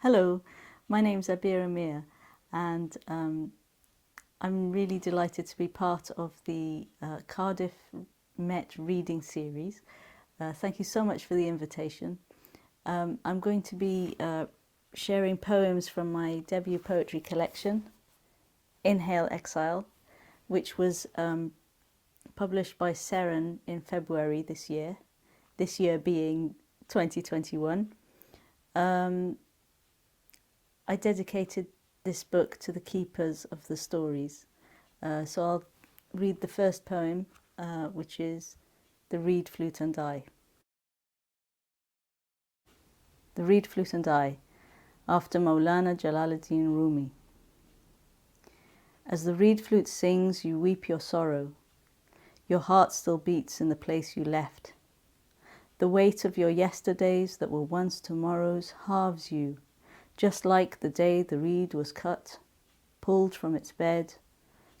Hello, my name's Abeer Ameer, and I'm really delighted to be part of the Cardiff Met Reading Series. Thank you so much for the invitation. I'm going to be sharing poems from my debut poetry collection, Inhale Exile, which was published by Seren in February this year being 2021. I dedicated this book to the keepers of the stories. So I'll read the first poem, which is The Reed Flute and I. The Reed Flute and I, after Maulana Jalaluddin Rumi. As the reed flute sings, you weep your sorrow. Your heart still beats in the place you left. The weight of your yesterdays that were once tomorrows halves you, just like the day the reed was cut, pulled from its bed,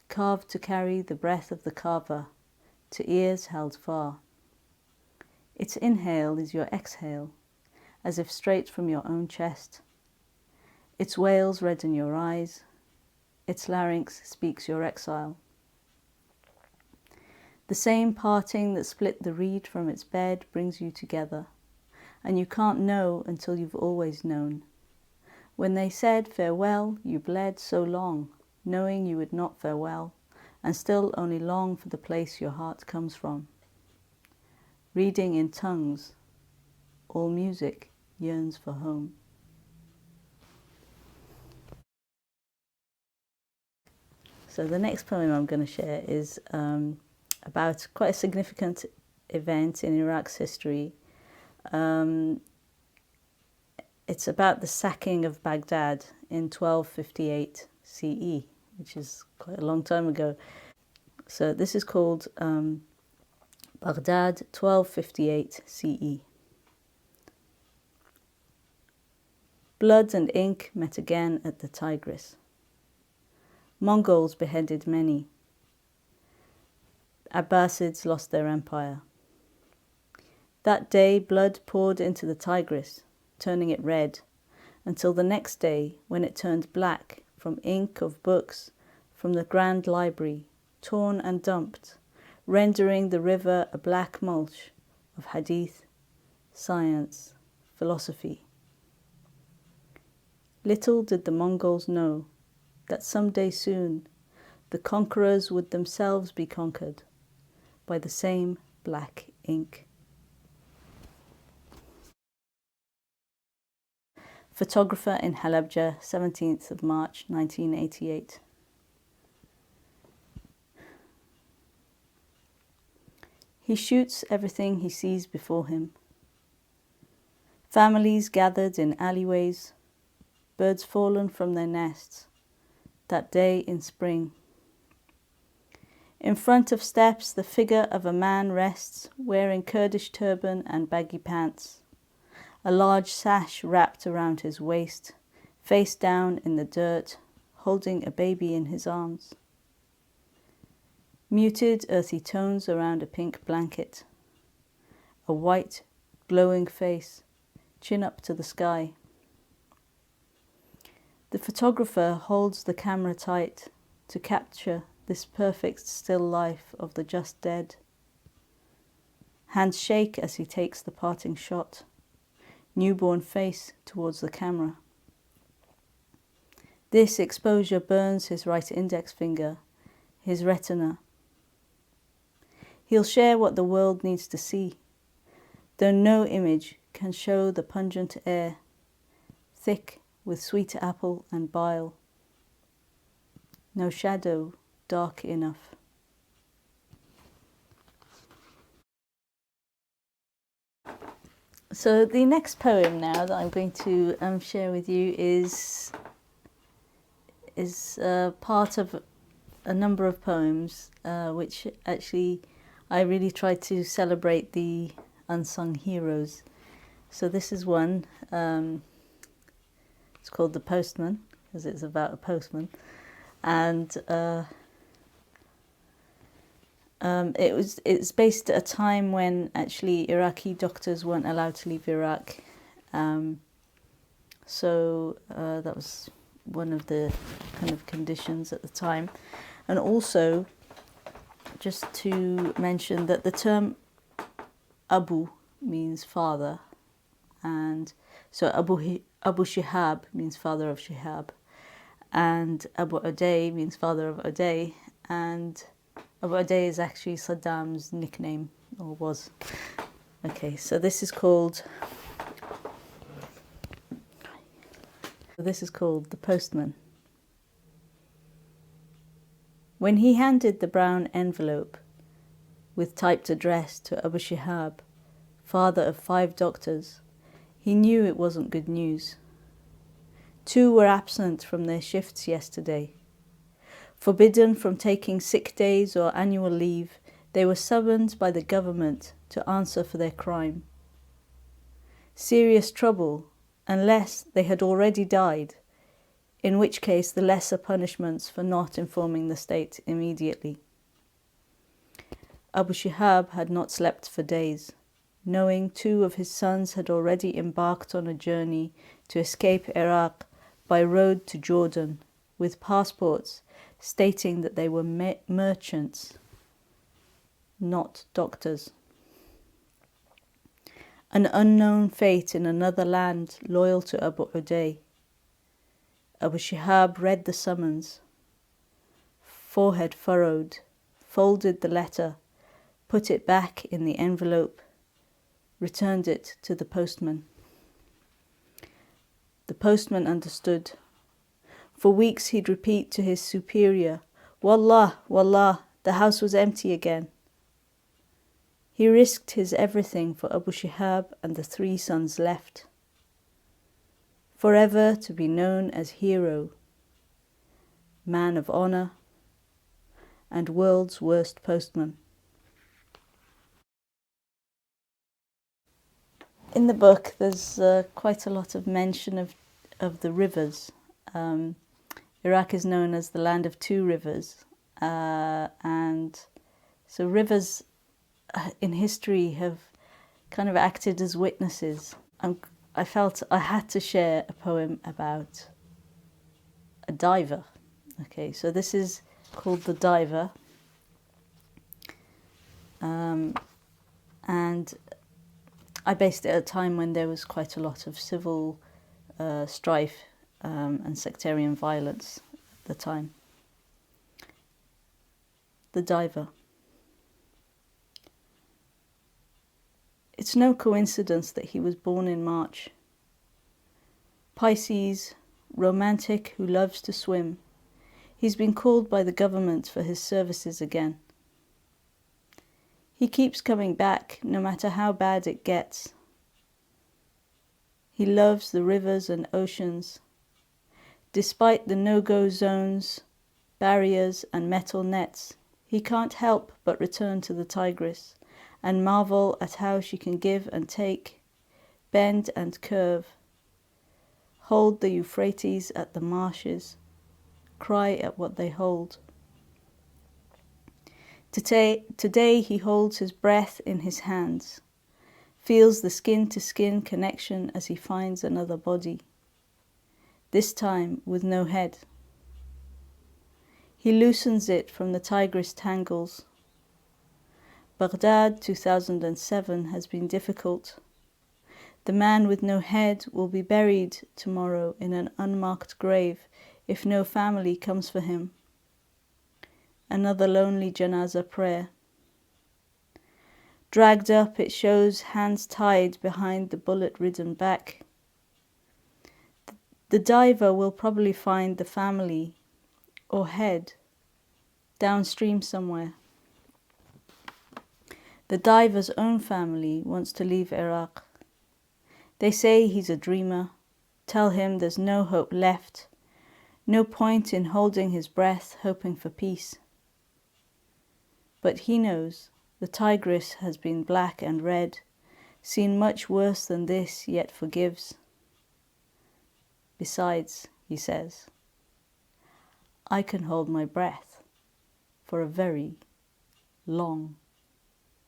carved to carry the breath of the carver, to ears held far. Its inhale is your exhale, as if straight from your own chest. Its wails redden your eyes, its larynx speaks your exile. The same parting that split the reed from its bed brings you together, and you can't know until you've always known. When they said farewell, you bled so long, knowing you would not farewell, and still only long for the place your heart comes from. Reading in tongues, all music yearns for home. So the next poem I'm going to share is about quite a significant event in Iraq's history. It's about the sacking of Baghdad in 1258 CE, which is quite a long time ago. So this is called Baghdad 1258 CE. Blood and ink met again at the Tigris. Mongols beheaded many. Abbasids lost their empire. That day blood poured into the Tigris, turning it red, until the next day when it turned black from ink of books from the Grand Library, torn and dumped, rendering the river a black mulch of hadith, science, philosophy. Little did the Mongols know that someday soon the conquerors would themselves be conquered by the same black ink. Photographer in Halabja, 17th of March 1988. He shoots everything he sees before him. Families gathered in alleyways, birds fallen from their nests, that day in spring. In front of steps, the figure of a man rests, wearing Kurdish turban and baggy pants, a large sash wrapped around his waist, face down in the dirt, holding a baby in his arms. Muted, earthy tones around a pink blanket, a white, glowing face, chin up to the sky. The photographer holds the camera tight to capture this perfect still life of the just dead. Hands shake as he takes the parting shot, newborn face towards the camera. This exposure burns his right index finger, his retina. He'll share what the world needs to see, though no image can show the pungent air, thick with sweet apple and bile. No shadow dark enough. So the next poem now that I'm going to share with you is part of a number of poems which actually I really try to celebrate the unsung heroes. So this is one. It's called The Postman because it's about a postman, and it's based at a time when actually Iraqi doctors weren't allowed to leave Iraq. So that was one of the kind of conditions at the time. And also, just to mention that the term Abu means father, and so Abu Shihab means father of Shihab, and Abu Uday means father of Uday, and Abu Uday is actually Saddam's nickname, or was. Okay, so this is called The Postman. When he handed the brown envelope with typed address to Abu Shihab, father of 5 doctors, he knew it wasn't good news. 2 were absent from their shifts yesterday. Forbidden from taking sick days or annual leave, they were summoned by the government to answer for their crime. Serious trouble, unless they had already died, in which case the lesser punishments for not informing the state immediately. Abu Shihab had not slept for days, knowing 2 of his sons had already embarked on a journey to escape Iraq by road to Jordan, with passports stating that they were merchants, not doctors. An unknown fate in another land loyal to Abu Uday. Abu Shihab read the summons, forehead furrowed, folded the letter, put it back in the envelope, returned it to the postman. The postman understood. For weeks he'd repeat to his superior, "Wallah, wallah," the house was empty again. He risked his everything for Abu Shihab and the 3 sons left. Forever to be known as hero, man of honour, and world's worst postman. In the book, there's quite a lot of mention of the rivers. Iraq is known as the land of 2 rivers, and so rivers in history have kind of acted as witnesses. I felt I had to share a poem about a diver. Okay, so this is called The Diver, and I based it at a time when there was quite a lot of civil strife and sectarian violence at the time. The Diver. It's no coincidence that he was born in March. Pisces, romantic who loves to swim. He's been called by the government for his services again. He keeps coming back no matter how bad it gets. He loves the rivers and oceans. Despite the no-go zones, barriers and metal nets, he can't help but return to the Tigris and marvel at how she can give and take, bend and curve, hold the Euphrates at the marshes, cry at what they hold. Today he holds his breath in his hands, feels the skin-to-skin connection as he finds another body, this time with no head. He loosens it from the Tigris tangles. Baghdad 2007 has been difficult. The man with no head will be buried tomorrow in an unmarked grave if no family comes for him. Another lonely janazah prayer. Dragged up, it shows hands tied behind the bullet-ridden back. The diver will probably find the family or head downstream somewhere. The diver's own family wants to leave Iraq. They say he's a dreamer, tell him there's no hope left, no point in holding his breath, hoping for peace. But he knows the Tigris has been black and red, seen much worse than this, yet forgives. Besides, he says, I can hold my breath for a very long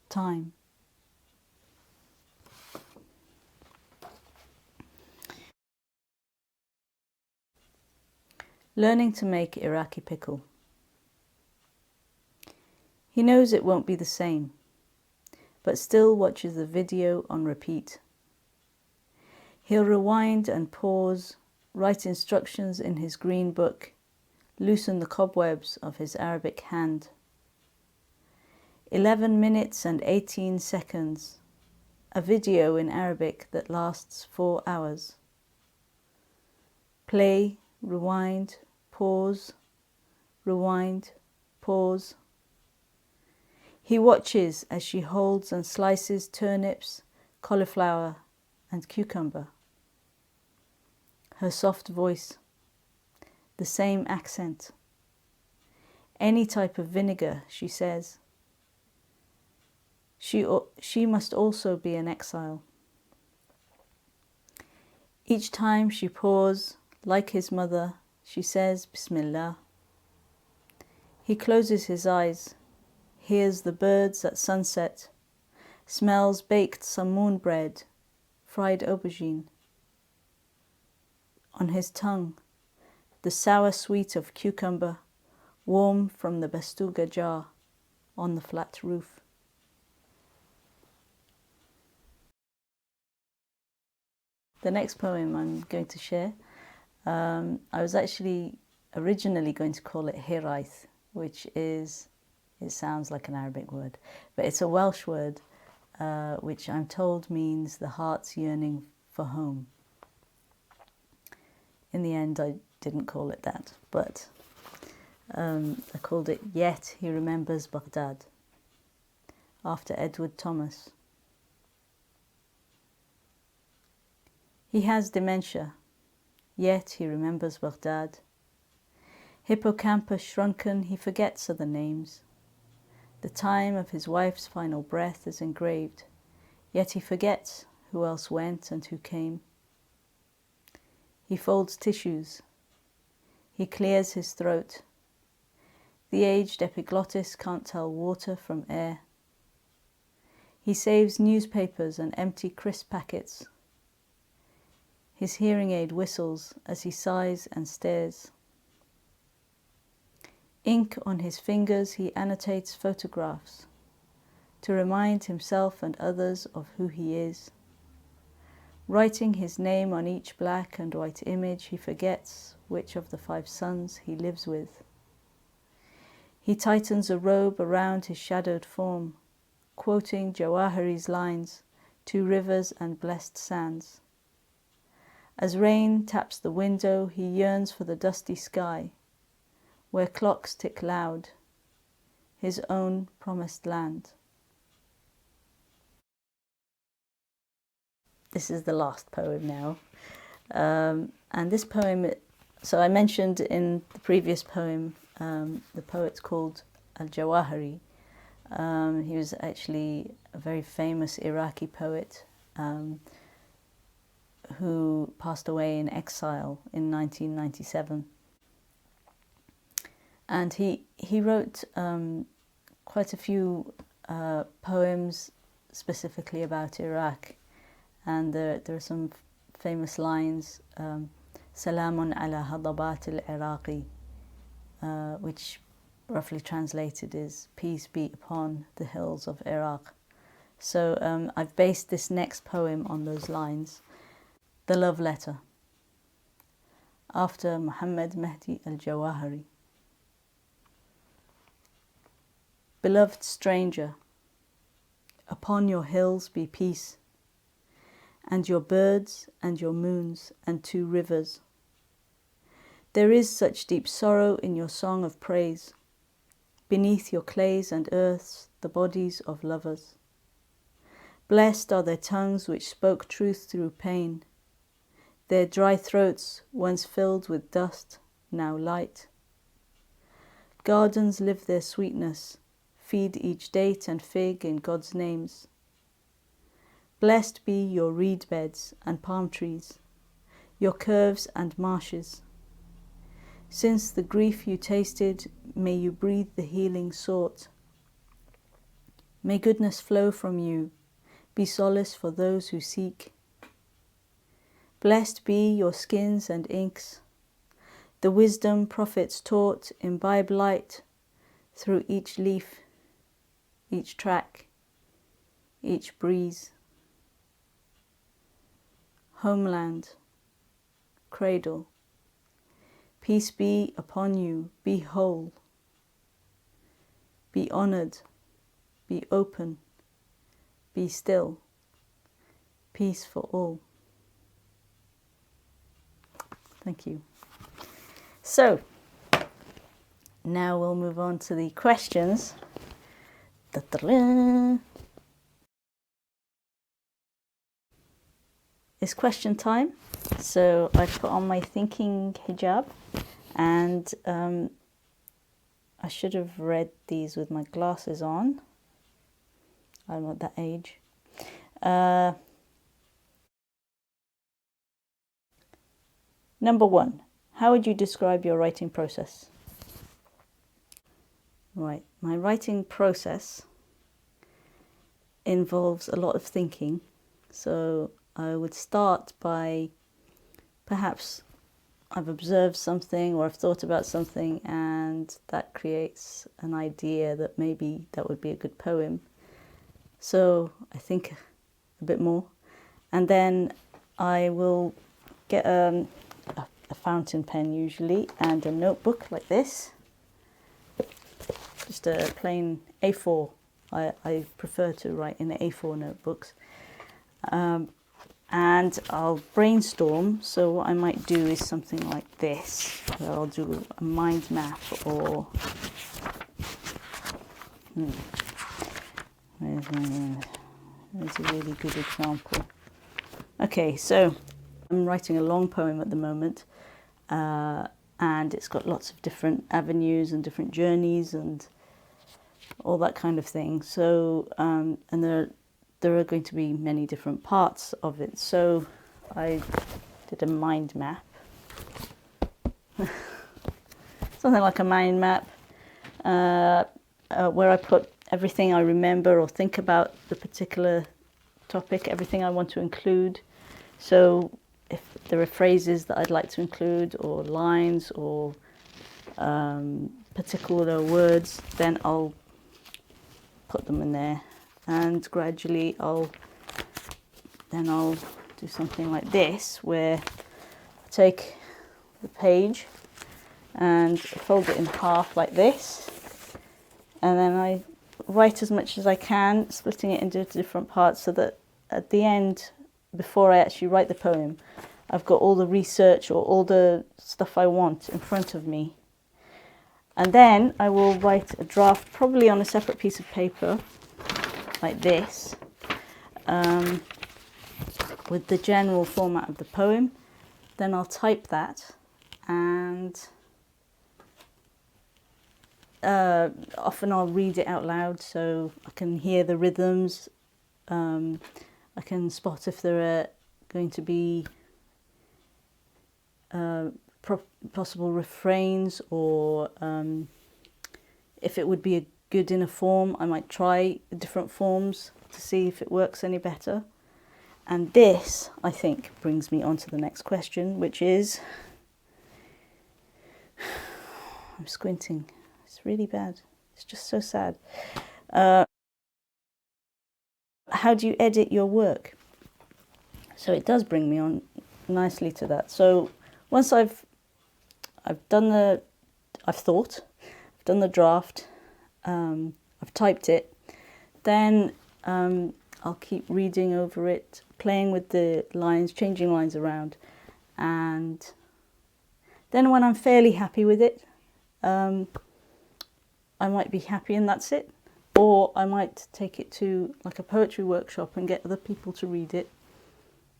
time. Learning to make Iraqi pickle. He knows it won't be the same, but still watches the video on repeat. He'll rewind and pause, write instructions in his green book, loosen the cobwebs of his Arabic hand. 11 minutes and 18 seconds, a video in Arabic that lasts 4 hours. Play, rewind, pause, rewind, pause. He watches as she holds and slices turnips, cauliflower, and cucumber. Her soft voice, the same accent. Any type of vinegar, she says. She must also be an exile. Each time she pours, like his mother, she says Bismillah. He closes his eyes, hears the birds at sunset, smells baked samoon bread, fried aubergine. On his tongue, the sour sweet of cucumber, warm from the bastuga jar on the flat roof. The next poem I'm going to share, I was actually originally going to call it eigth, which is, it sounds like an Arabic word, but it's a Welsh word which I'm told means the heart's yearning for home. In the end, I didn't call it that, but I called it Yet He Remembers Baghdad, after Edward Thomas. He has dementia, yet he remembers Baghdad. Hippocampus shrunken, he forgets other names. The time of his wife's final breath is engraved, yet he forgets who else went and who came. He folds tissues. He clears his throat. The aged epiglottis can't tell water from air. He saves newspapers and empty crisp packets. His hearing aid whistles as he sighs and stares. Ink on his fingers, he annotates photographs to remind himself and others of who he is. Writing his name on each black and white image, he forgets which of the 5 sons he lives with. He tightens a robe around his shadowed form, quoting Jawahiri's lines, 2 rivers and blessed sands. As rain taps the window, he yearns for the dusty sky, where clocks tick loud, his own promised land. This is the last poem now. And this poem, so I mentioned in the previous poem, the poet's called Al-Jawahiri. He was actually a very famous Iraqi poet who passed away in exile in 1997. And he wrote quite a few poems specifically about Iraq. And there are some famous lines, Salamun ala hadabat al-Iraqi, which roughly translated is peace be upon the hills of Iraq. So I've based this next poem on those lines. The Love Letter, after Muhammad Mehdi al-Jawahiri. Beloved stranger, upon your hills be peace, and your birds and your moons and 2 rivers. There is such deep sorrow in your song of praise, beneath your clays and earths, the bodies of lovers. Blessed are their tongues which spoke truth through pain, their dry throats, once filled with dust, now light. Gardens live their sweetness, feed each date and fig in God's names. Blessed be your reed beds and palm trees, your curves and marshes. Since the grief you tasted, may you breathe the healing sought. May goodness flow from you, be solace for those who seek. Blessed be your skins and inks, The wisdom prophets taught, imbibe light through each leaf, each track, each breeze. Homeland, cradle, peace be upon you, be whole, be honoured, be open, be still, peace for all. Thank you. So, now we'll move on to the questions. Ta-ta-da. It's question time. So I put on my thinking hijab, and I should have read these with my glasses on. I'm at that age. Number 1. How would you describe your writing process? Right, my writing process involves a lot of thinking. So I would start by, perhaps I've observed something or I've thought about something, and that creates an idea that maybe that would be a good poem. So I think a bit more, and then I will get a fountain pen usually, and a notebook like this, just a plain A4. I prefer to write in A4 notebooks, and I'll brainstorm. So what I might do is something like this, where I'll do a mind map, or there's a really good example. Okay, so I'm writing a long poem at the moment, and it's got lots of different avenues and different journeys and all that kind of thing. So, and there are going to be many different parts of it. So I did a mind map, something like a mind map, where I put everything I remember or think about the particular topic, everything I want to include. So if there are phrases that I'd like to include, or lines, or particular words, then I'll put them in there, and gradually I'll do something like this, where I take the page and fold it in half like this, and then I write as much as I can, splitting it into different parts, so that at the end, before I actually write the poem, I've got all the research or all the stuff I want in front of me. And then I will write a draft, probably on a separate piece of paper, like this, with the general format of the poem. Then I'll type that, and often I'll read it out loud so I can hear the rhythms. I can spot if there are going to be possible refrains, or if it would be good in a form. I might try different forms to see if it works any better. And this, I think, brings me on to the next question, which is, I'm squinting. It's really bad. It's just so sad. How do you edit your work? So it does bring me on nicely to that. So once I've done I've done the draft, I've typed it, then I'll keep reading over it, playing with the lines, changing lines around, and then when I'm fairly happy with it, I might be happy and that's it. Or I might take it to like a poetry workshop and get other people to read it.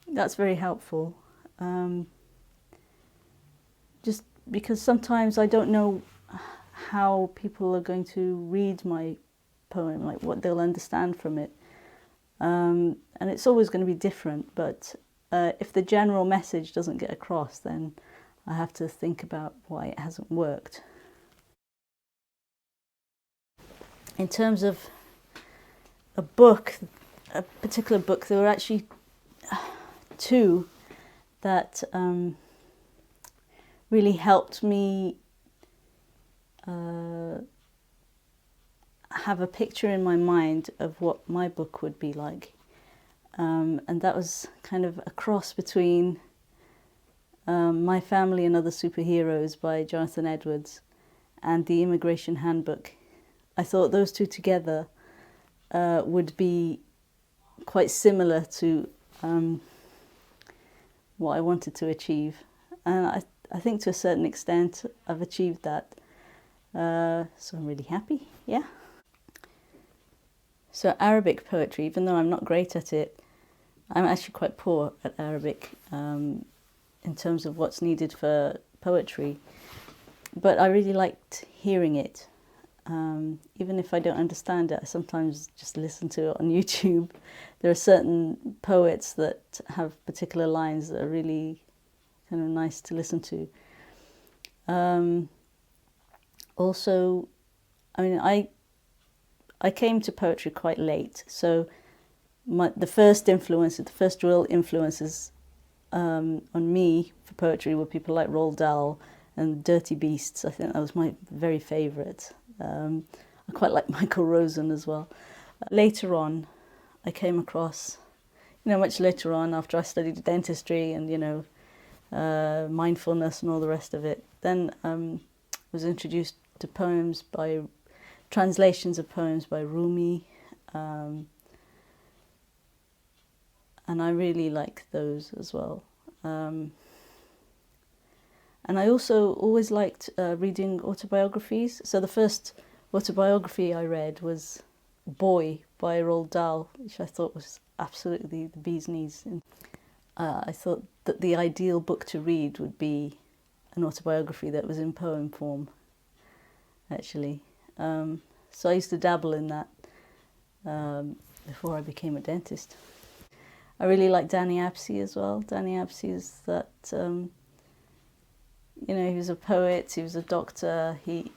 That's very helpful. Just because sometimes I don't know how people are going to read my poem, like what they'll understand from it. And it's always going to be different, but if the general message doesn't get across, then I have to think about why it hasn't worked. In terms of a book, a particular book, there were actually two that really helped me have a picture in my mind of what my book would be like. And that was kind of a cross between My Family and Other Superheroes by Jonathan Edwards and The Immigration Handbook. I thought those two together would be quite similar to what I wanted to achieve. And I think to a certain extent I've achieved that. So I'm really happy, yeah. So Arabic poetry, even though I'm not great at it, I'm actually quite poor at Arabic in terms of what's needed for poetry. But I really liked hearing it. Even if I don't understand it, I sometimes just listen to it on YouTube. There are certain poets that have particular lines that are really kind of nice to listen to. Also, I mean, I came to poetry quite late, so the first real influences on me for poetry were people like Roald Dahl and Dirty Beasts. I think that was my very favourite. I quite like Michael Rosen as well. Later on, I came across, much later on, after I studied dentistry and, mindfulness and all the rest of it, then I was introduced to translations of poems by Rumi, and I really like those as well. And I also always liked reading autobiographies. So the first autobiography I read was Boy by Roald Dahl, which I thought was absolutely the bee's knees. I thought that the ideal book to read would be an autobiography that was in poem form, actually. So I used to dabble in that before I became a dentist. I really like Danny Apsey as well. Danny Apsey is that, he was a poet, he was a doctor, he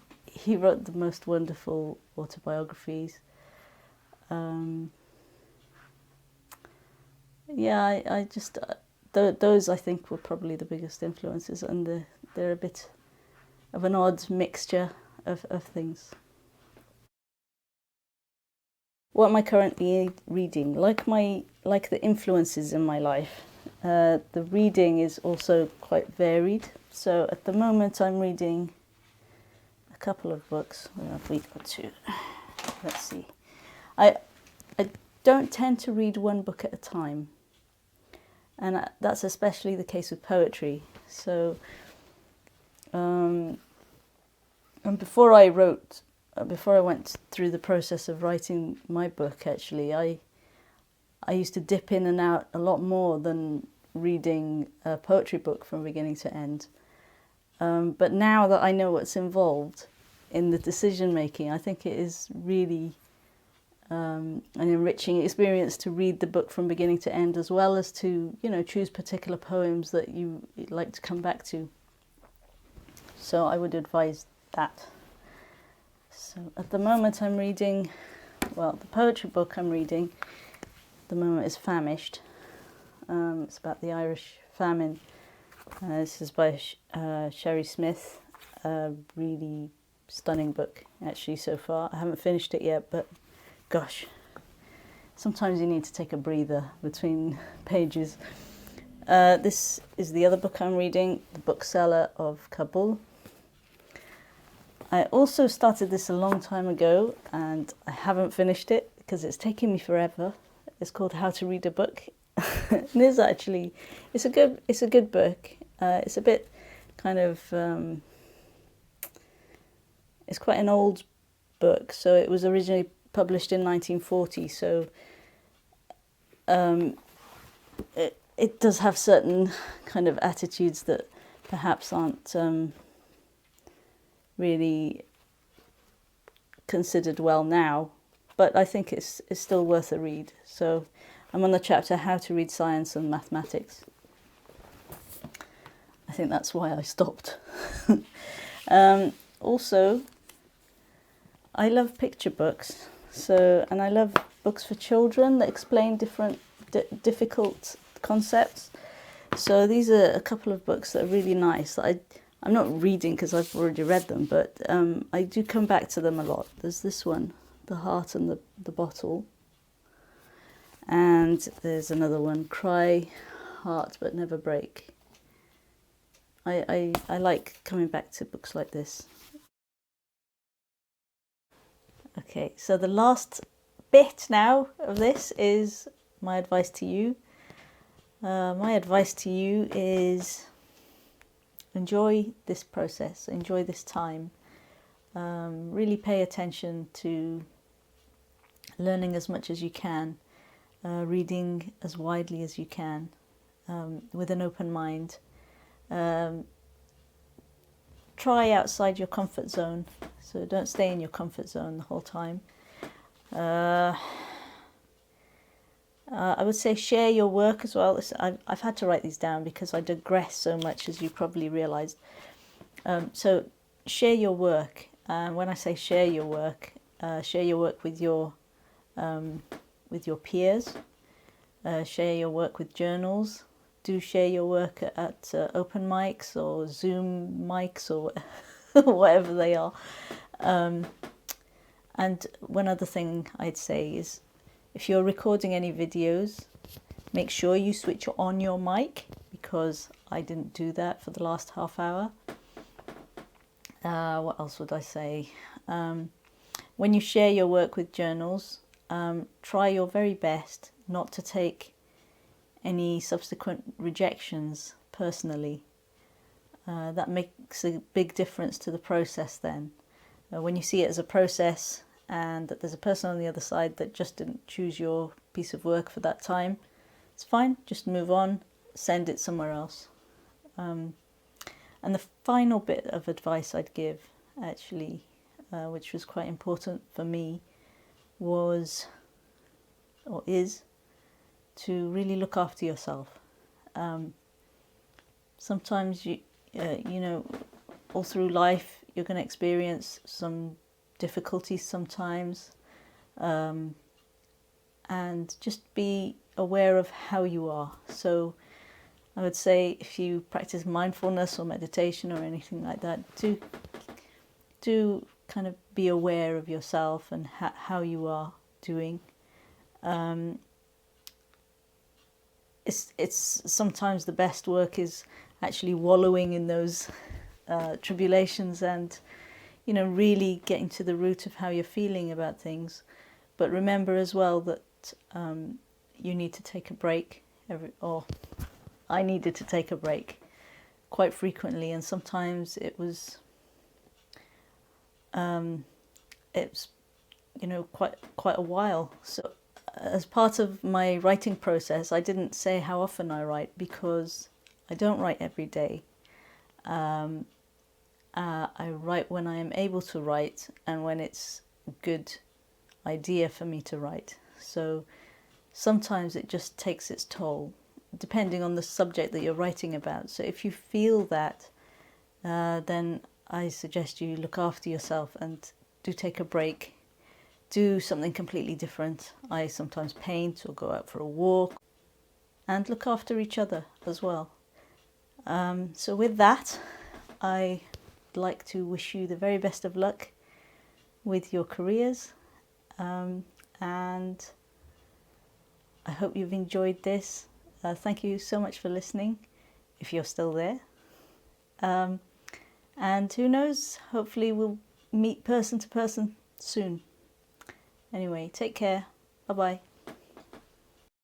wrote the most wonderful autobiographies. I just, those I think were probably the biggest influences, and they're a bit of an odd mixture of things. What am I currently reading? Like the influences in my life, the reading is also quite varied. So at the moment I'm reading a couple of books. Where have we got to? Let's see. I don't tend to read one book at a time, and that's especially the case with poetry. So, and before I went through the process of writing my book, actually, I used to dip in and out a lot more than reading a poetry book from beginning to end. But now that I know what's involved in the decision making, I think it is really an enriching experience to read the book from beginning to end, as well as to choose particular poems that you like to come back to. So I would advise that. So at the moment I'm reading, the poetry book I'm reading at the moment is Famished. It's about the Irish famine. This is by Sherry Smith, a really stunning book actually so far. I haven't finished it yet, but gosh, sometimes you need to take a breather between pages. This is the other book I'm reading, The Bookseller of Kabul. I also started this a long time ago and I haven't finished it because it's taking me forever. It's called How to Read a Book. It is actually, it's a good book. It's a bit kind of, it's quite an old book. So it was originally published in 1940. So it does have certain kind of attitudes that perhaps aren't really considered well now, but I think it's still worth a read. So I'm on the chapter How to Read Science and Mathematics. I think that's why I stopped. Also, I love picture books, and I love books for children that explain different difficult concepts. So these are a couple of books that are really nice that I'm not reading because I've already read them, but I do come back to them a lot. There's this one, The Heart and the Bottle. And there's another one, Cry, Heart But Never Break. I like coming back to books like this. Okay, so the last bit now of this is my advice to you. My advice to you is enjoy this process, enjoy this time. Really pay attention to learning as much as you can, reading as widely as you can, with an open mind. Try outside your comfort zone, so don't stay in your comfort zone the whole time. I would say share your work as well. I've had to write these down because I digress so much, as you probably realised. So share your work. When I say share your work with your peers. Share your work with journals. Do share your work at open mics or Zoom mics or whatever they are. And one other thing I'd say is, if you're recording any videos, make sure you switch on your mic, because I didn't do that for the last half hour. What else would I say? When you share your work with journals, try your very best not to take any subsequent rejections personally. That makes a big difference to the process then. When you see it as a process and that there's a person on the other side that just didn't choose your piece of work for that time, it's fine, just move on, send it somewhere else. And the final bit of advice I'd give, actually, which was quite important for me, is to really look after yourself. Sometimes you know, all through life you're going to experience some difficulties sometimes, and just be aware of how you are. So I would say, if you practice mindfulness or meditation or anything like that, do kind of be aware of yourself and how you are doing. It's sometimes the best work is actually wallowing in those tribulations and, you know, really getting to the root of how you're feeling about things. But remember as well that you need to take a break, I needed to take a break quite frequently, and sometimes it's you know, quite a while. So as part of my writing process, I didn't say how often I write, because I don't write every day. I write when I am able to write and when it's a good idea for me to write. So sometimes it just takes its toll, depending on the subject that you're writing about. So if you feel that, then I suggest you look after yourself and do take a break. Do something completely different. I sometimes paint or go out for a walk, and look after each other as well. So with that, I'd like to wish you the very best of luck with your careers, and I hope you've enjoyed this. Thank you so much for listening, if you're still there. And who knows, hopefully we'll meet person to person soon. Anyway, take care. Bye-bye.